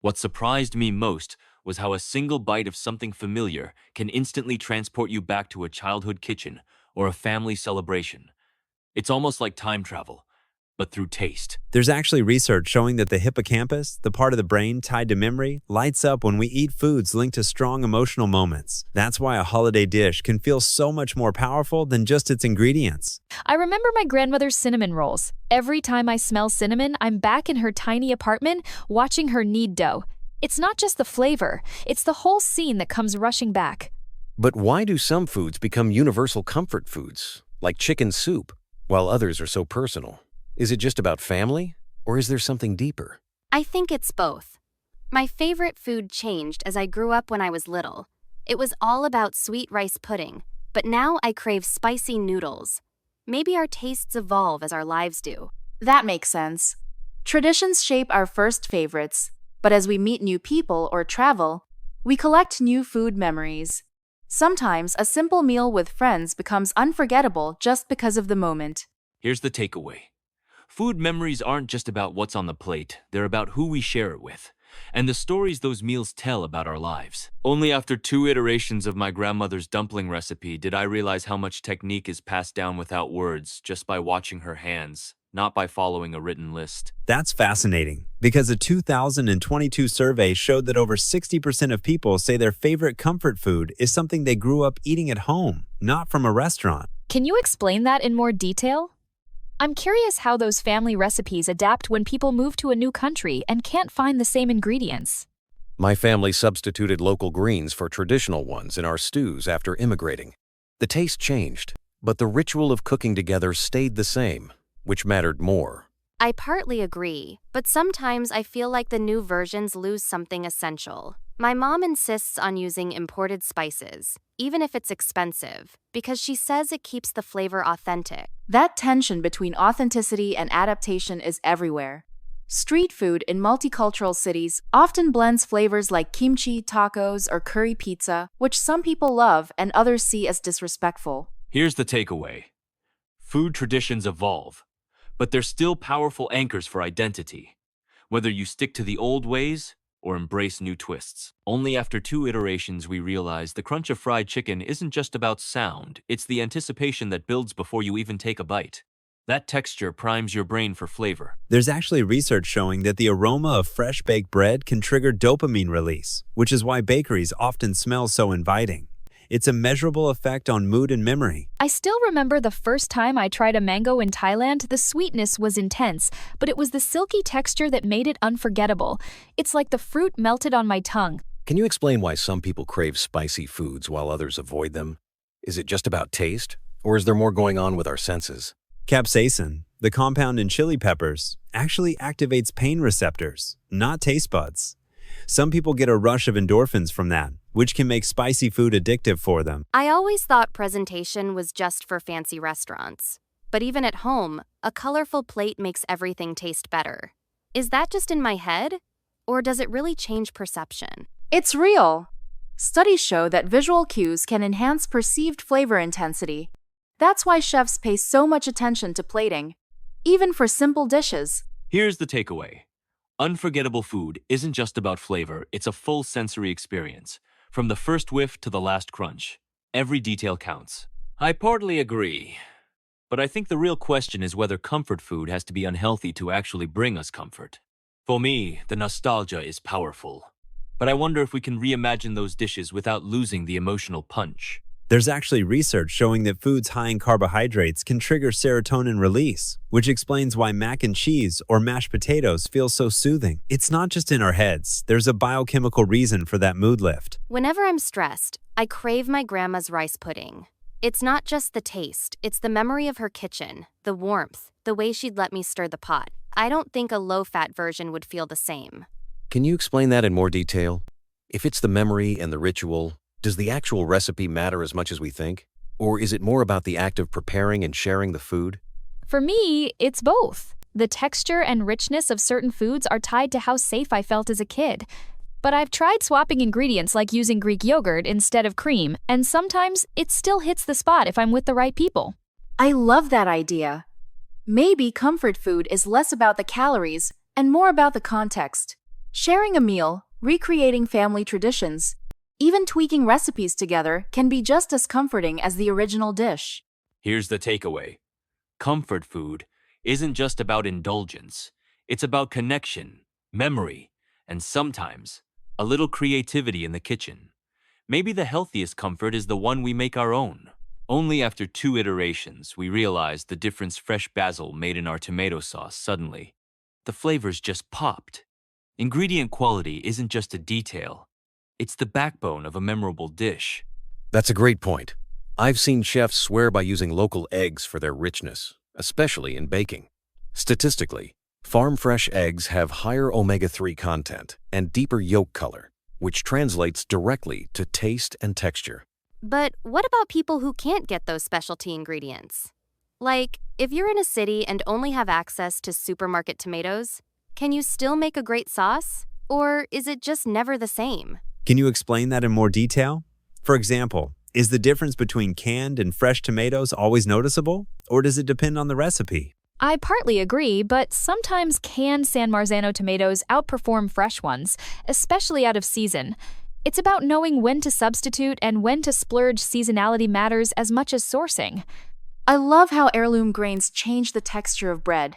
What surprised me most was how a single bite of something familiar can instantly transport you back to a childhood kitchen or a family celebration. It's almost like time travel, but through taste. There's actually research showing that the hippocampus, the part of the brain tied to memory, lights up when we eat foods linked to strong emotional moments. That's why a holiday dish can feel so much more powerful than just its ingredients. I remember my grandmother's cinnamon rolls. Every time I smell cinnamon, I'm back in her tiny apartment watching her knead dough. It's not just the flavor, it's the whole scene that comes rushing back. But why do some foods become universal comfort foods, like chicken soup, while others are so personal? Is it just about family, or is there something deeper? I think it's both. My favorite food changed as I grew up when I was little. It was all about sweet rice pudding, but now I crave spicy noodles. Maybe our tastes evolve as our lives do. That makes sense. Traditions shape our first favorites, but as we meet new people or travel, we collect new food memories. Sometimes a simple meal with friends becomes unforgettable just because of the moment. Here's the takeaway. Food memories aren't just about what's on the plate, they're about who we share it with, and the stories those meals tell about our lives. Only after 2 iterations of my grandmother's dumpling recipe did I realize how much technique is passed down without words, just by watching her hands, not by following a written list. That's fascinating, because a 2022 survey showed that over 60% of people say their favorite comfort food is something they grew up eating at home, not from a restaurant. Can you explain that in more detail? I'm curious how those family recipes adapt when people move to a new country and can't find the same ingredients. My family substituted local greens for traditional ones in our stews after immigrating. The taste changed, but the ritual of cooking together stayed the same, which mattered more. I partly agree, but sometimes I feel like the new versions lose something essential. My mom insists on using imported spices, even if it's expensive, because she says it keeps the flavor authentic. That tension between authenticity and adaptation is everywhere. Street food in multicultural cities often blends flavors like kimchi, tacos, or curry pizza, which some people love and others see as disrespectful. Here's the takeaway. Food traditions evolve, but they're still powerful anchors for identity, whether you stick to the old ways or embrace new twists. Only after 2 iterations we realize the crunch of fried chicken isn't just about sound, it's the anticipation that builds before you even take a bite. That texture primes your brain for flavor. There's actually research showing that the aroma of fresh baked bread can trigger dopamine release, which is why bakeries often smell so inviting. It's a measurable effect on mood and memory. I still remember the first time I tried a mango in Thailand. The sweetness was intense, but it was the silky texture that made it unforgettable. It's like the fruit melted on my tongue. Can you explain why some people crave spicy foods while others avoid them? Is it just about taste, or is there more going on with our senses? Capsaicin, the compound in chili peppers, actually activates pain receptors, not taste buds. Some people get a rush of endorphins from that, which can make spicy food addictive for them. I always thought presentation was just for fancy restaurants. But even at home, a colorful plate makes everything taste better. Is that just in my head? Or does it really change perception? It's real. Studies show that visual cues can enhance perceived flavor intensity. That's why chefs pay so much attention to plating, even for simple dishes. Here's the takeaway. Unforgettable food isn't just about flavor, it's a full sensory experience. From the first whiff to the last crunch, every detail counts. I partly agree, but I think the real question is whether comfort food has to be unhealthy to actually bring us comfort. For me, the nostalgia is powerful, but I wonder if we can reimagine those dishes without losing the emotional punch. There's actually research showing that foods high in carbohydrates can trigger serotonin release, which explains why mac and cheese or mashed potatoes feel so soothing. It's not just in our heads, there's a biochemical reason for that mood lift. Whenever I'm stressed, I crave my grandma's rice pudding. It's not just the taste, it's the memory of her kitchen, the warmth, the way she'd let me stir the pot. I don't think a low-fat version would feel the same. Can you explain that in more detail? If it's the memory and the ritual, does the actual recipe matter as much as we think? Or is it more about the act of preparing and sharing the food? For me, it's both. The texture and richness of certain foods are tied to how safe I felt as a kid. But I've tried swapping ingredients like using Greek yogurt instead of cream, and sometimes it still hits the spot if I'm with the right people. I love that idea. Maybe comfort food is less about the calories and more about the context. Sharing a meal, recreating family traditions, even tweaking recipes together can be just as comforting as the original dish. Here's the takeaway. Comfort food isn't just about indulgence. It's about connection, memory, and sometimes a little creativity in the kitchen. Maybe the healthiest comfort is the one we make our own. Only after 2 iterations, we realized the difference fresh basil made in our tomato sauce suddenly. The flavors just popped. Ingredient quality isn't just a detail. It's the backbone of a memorable dish. That's a great point. I've seen chefs swear by using local eggs for their richness, especially in baking. Statistically, farm-fresh eggs have higher omega-3 content and deeper yolk color, which translates directly to taste and texture. But what about people who can't get those specialty ingredients? Like, if you're in a city and only have access to supermarket tomatoes, can you still make a great sauce? Or is it just never the same? Can you explain that in more detail? For example, is the difference between canned and fresh tomatoes always noticeable, or does it depend on the recipe? I partly agree, but sometimes canned San Marzano tomatoes outperform fresh ones, especially out of season. It's about knowing when to substitute and when to splurge. Seasonality matters as much as sourcing. I love how heirloom grains change the texture of bread.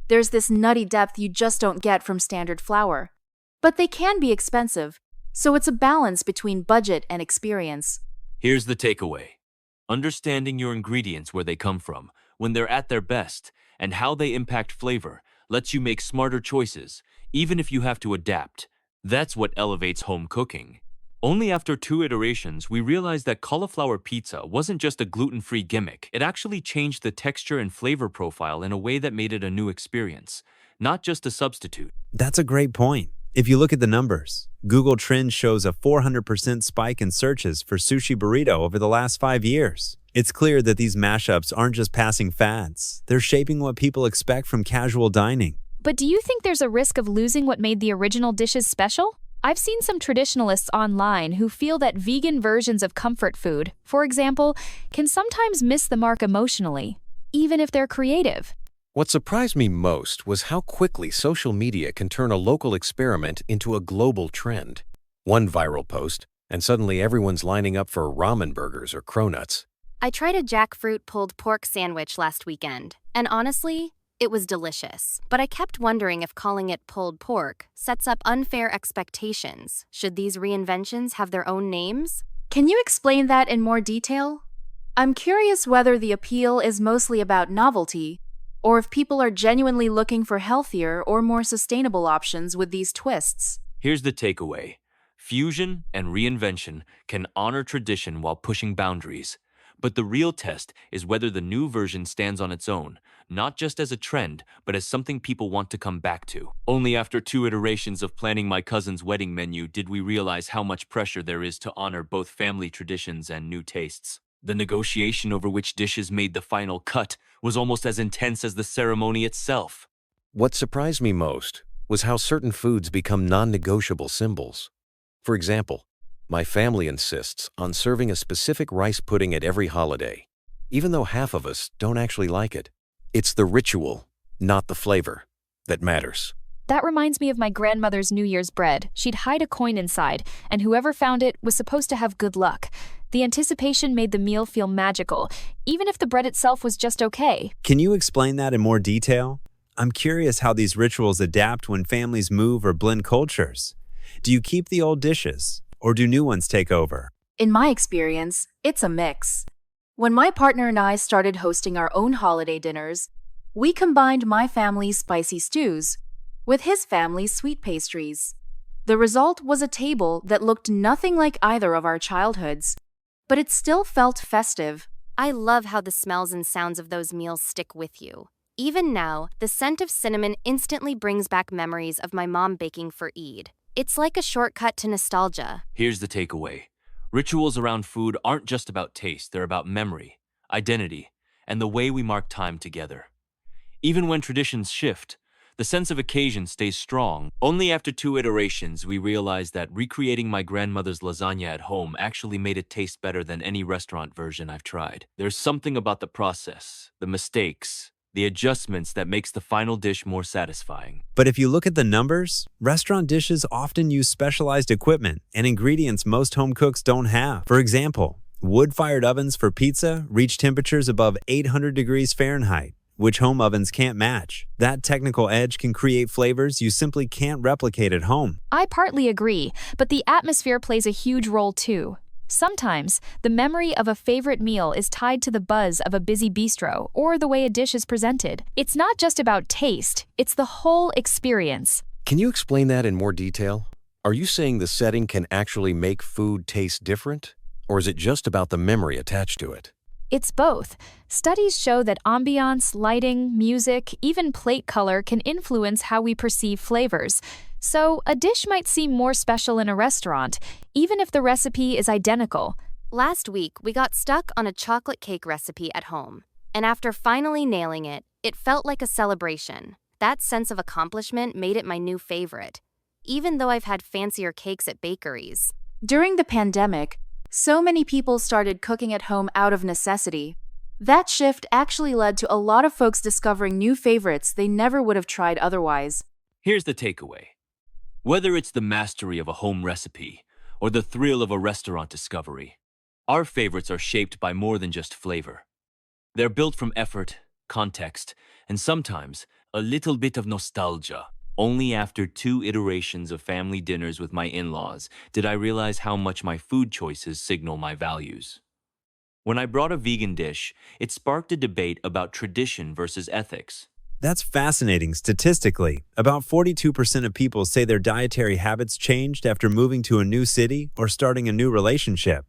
There's this nutty depth you just don't get from standard flour. But they can be expensive, so it's a balance between budget and experience. Here's the takeaway. Understanding your ingredients, where they come from, when they're at their best, and how they impact flavor lets you make smarter choices, even if you have to adapt. That's what elevates home cooking. Only after 2 iterations, we realized that cauliflower pizza wasn't just a gluten-free gimmick. It actually changed the texture and flavor profile in a way that made it a new experience, not just a substitute. That's a great point. If you look at the numbers, Google Trends shows a 400% spike in searches for sushi burrito over the last 5 years. It's clear that these mashups aren't just passing fads. They're shaping what people expect from casual dining. But do you think there's a risk of losing what made the original dishes special? I've seen some traditionalists online who feel that vegan versions of comfort food, for example, can sometimes miss the mark emotionally, even if they're creative. What surprised me most was how quickly social media can turn a local experiment into a global trend. One viral post, and suddenly everyone's lining up for ramen burgers or cronuts. I tried a jackfruit pulled pork sandwich last weekend, and honestly, it was delicious. But I kept wondering if calling it pulled pork sets up unfair expectations. Should these reinventions have their own names? Can you explain that in more detail? I'm curious whether the appeal is mostly about novelty, or if people are genuinely looking for healthier or more sustainable options with these twists. Here's the takeaway. Fusion and reinvention can honor tradition while pushing boundaries. But the real test is whether the new version stands on its own, not just as a trend, but as something people want to come back to. Only after 2 iterations of planning my cousin's wedding menu did we realize how much pressure there is to honor both family traditions and new tastes. The negotiation over which dishes made the final cut was almost as intense as the ceremony itself. What surprised me most was how certain foods become non-negotiable symbols. For example, my family insists on serving a specific rice pudding at every holiday, even though half of us don't actually like it. It's the ritual, not the flavor, that matters. That reminds me of my grandmother's New Year's bread. She'd hide a coin inside, and whoever found it was supposed to have good luck. The anticipation made the meal feel magical, even if the bread itself was just okay. Can you explain that in more detail? I'm curious how these rituals adapt when families move or blend cultures. Do you keep the old dishes, or do new ones take over? In my experience, it's a mix. When my partner and I started hosting our own holiday dinners, we combined my family's spicy stews with his family's sweet pastries. The result was a table that looked nothing like either of our childhoods, but it still felt festive. I love how the smells and sounds of those meals stick with you. Even now, the scent of cinnamon instantly brings back memories of my mom baking for Eid. It's like a shortcut to nostalgia. Here's the takeaway. Rituals around food aren't just about taste, they're about memory, identity, and the way we mark time together. Even when traditions shift, the sense of occasion stays strong. Only after 2 iterations, we realized that recreating my grandmother's lasagna at home actually made it taste better than any restaurant version I've tried. There's something about the process, the mistakes, the adjustments that makes the final dish more satisfying. But if you look at the numbers, restaurant dishes often use specialized equipment and ingredients most home cooks don't have. For example, wood-fired ovens for pizza reach temperatures above 800 degrees Fahrenheit, which home ovens can't match. That technical edge can create flavors you simply can't replicate at home. I partly agree, but the atmosphere plays a huge role too. Sometimes, the memory of a favorite meal is tied to the buzz of a busy bistro or the way a dish is presented. It's not just about taste, it's the whole experience. Can you explain that in more detail? Are you saying the setting can actually make food taste different? Or is it just about the memory attached to it? It's both. Studies show that ambiance, lighting, music, even plate color can influence how we perceive flavors. So, a dish might seem more special in a restaurant, even if the recipe is identical. Last week, we got stuck on a chocolate cake recipe at home. And after finally nailing it, it felt like a celebration. That sense of accomplishment made it my new favorite, even though I've had fancier cakes at bakeries. During the pandemic, so many people started cooking at home out of necessity. That shift actually led to a lot of folks discovering new favorites they never would have tried otherwise. Here's the takeaway. Whether it's the mastery of a home recipe or the thrill of a restaurant discovery, our favorites are shaped by more than just flavor. They're built from effort, context, and sometimes a little bit of nostalgia. Only after 2 iterations of family dinners with my in-laws did I realize how much my food choices signal my values. When I brought a vegan dish, it sparked a debate about tradition versus ethics. That's fascinating statistically. About 42% of people say their dietary habits changed after moving to a new city or starting a new relationship.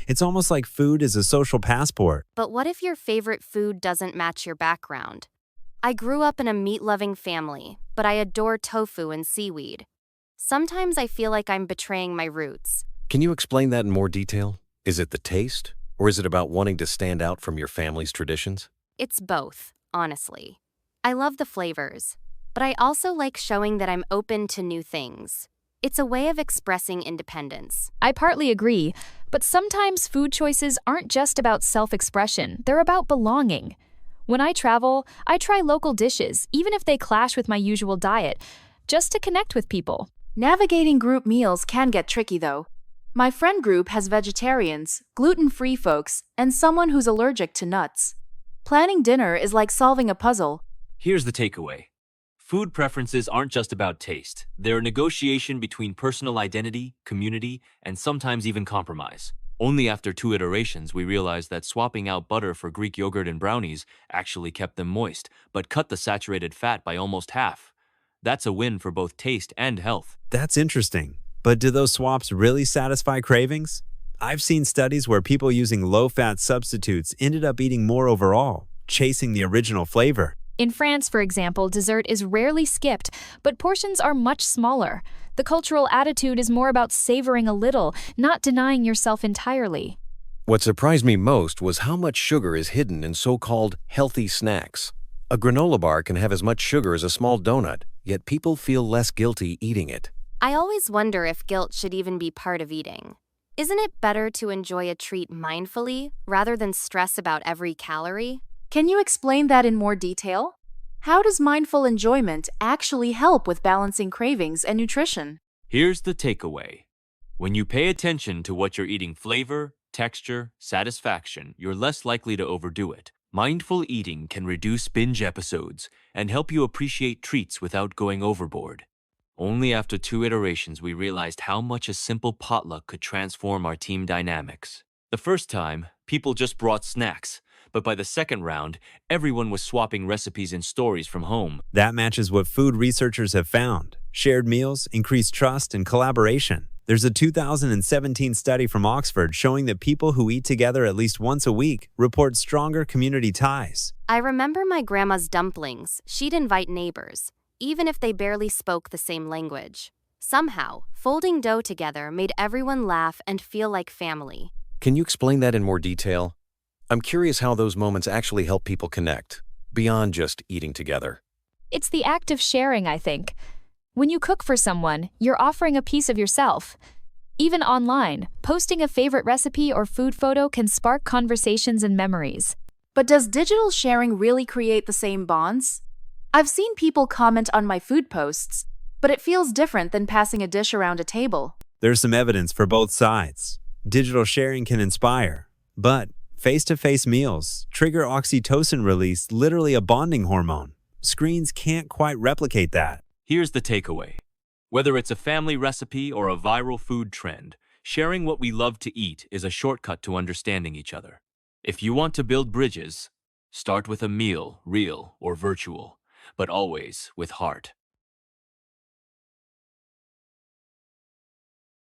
It's almost like food is a social passport. But what if your favorite food doesn't match your background? I grew up in a meat-loving family, but I adore tofu and seaweed. Sometimes I feel like I'm betraying my roots. Can you explain that in more detail? Is it the taste, or is it about wanting to stand out from your family's traditions? It's both, honestly. I love the flavors, but I also like showing that I'm open to new things. It's a way of expressing independence. I partly agree, but sometimes food choices aren't just about self-expression, they're about belonging. When I travel, I try local dishes, even if they clash with my usual diet, just to connect with people. Navigating group meals can get tricky though. My friend group has vegetarians, gluten-free folks, and someone who's allergic to nuts. Planning dinner is like solving a puzzle. Here's the takeaway. Food preferences aren't just about taste. They're a negotiation between personal identity, community, and sometimes even compromise. Only after 2 iterations we realized that swapping out butter for Greek yogurt and brownies actually kept them moist, but cut the saturated fat by almost half. That's a win for both taste and health. That's interesting. But do those swaps really satisfy cravings? I've seen studies where people using low-fat substitutes ended up eating more overall, chasing the original flavor. In France, for example, dessert is rarely skipped, but portions are much smaller. The cultural attitude is more about savoring a little, not denying yourself entirely. What surprised me most was how much sugar is hidden in so-called healthy snacks. A granola bar can have as much sugar as a small donut, yet people feel less guilty eating it. I always wonder if guilt should even be part of eating. Isn't it better to enjoy a treat mindfully rather than stress about every calorie? Can you explain that in more detail? How does mindful enjoyment actually help with balancing cravings and nutrition? Here's the takeaway. When you pay attention to what you're eating, flavor, texture, satisfaction, you're less likely to overdo it. Mindful eating can reduce binge episodes and help you appreciate treats without going overboard. Only after 2 iterations we realized how much a simple potluck could transform our team dynamics. The first time, people just brought snacks, but by the second round, everyone was swapping recipes and stories from home. That matches what food researchers have found. Shared meals increase trust and collaboration. There's a 2017 study from Oxford showing that people who eat together at least once a week report stronger community ties. I remember my grandma's dumplings. She'd invite neighbors, even if they barely spoke the same language. Somehow, folding dough together made everyone laugh and feel like family. Can you explain that in more detail? I'm curious how those moments actually help people connect, beyond just eating together. It's the act of sharing, I think. When you cook for someone, you're offering a piece of yourself. Even online, posting a favorite recipe or food photo can spark conversations and memories. But does digital sharing really create the same bonds? I've seen people comment on my food posts, but it feels different than passing a dish around a table. There's some evidence for both sides. Digital sharing can inspire, but face-to-face meals trigger oxytocin release, literally a bonding hormone. Screens can't quite replicate that. Here's the takeaway. Whether it's a family recipe or a viral food trend, sharing what we love to eat is a shortcut to understanding each other. If you want to build bridges, start with a meal, real or virtual, but always with heart.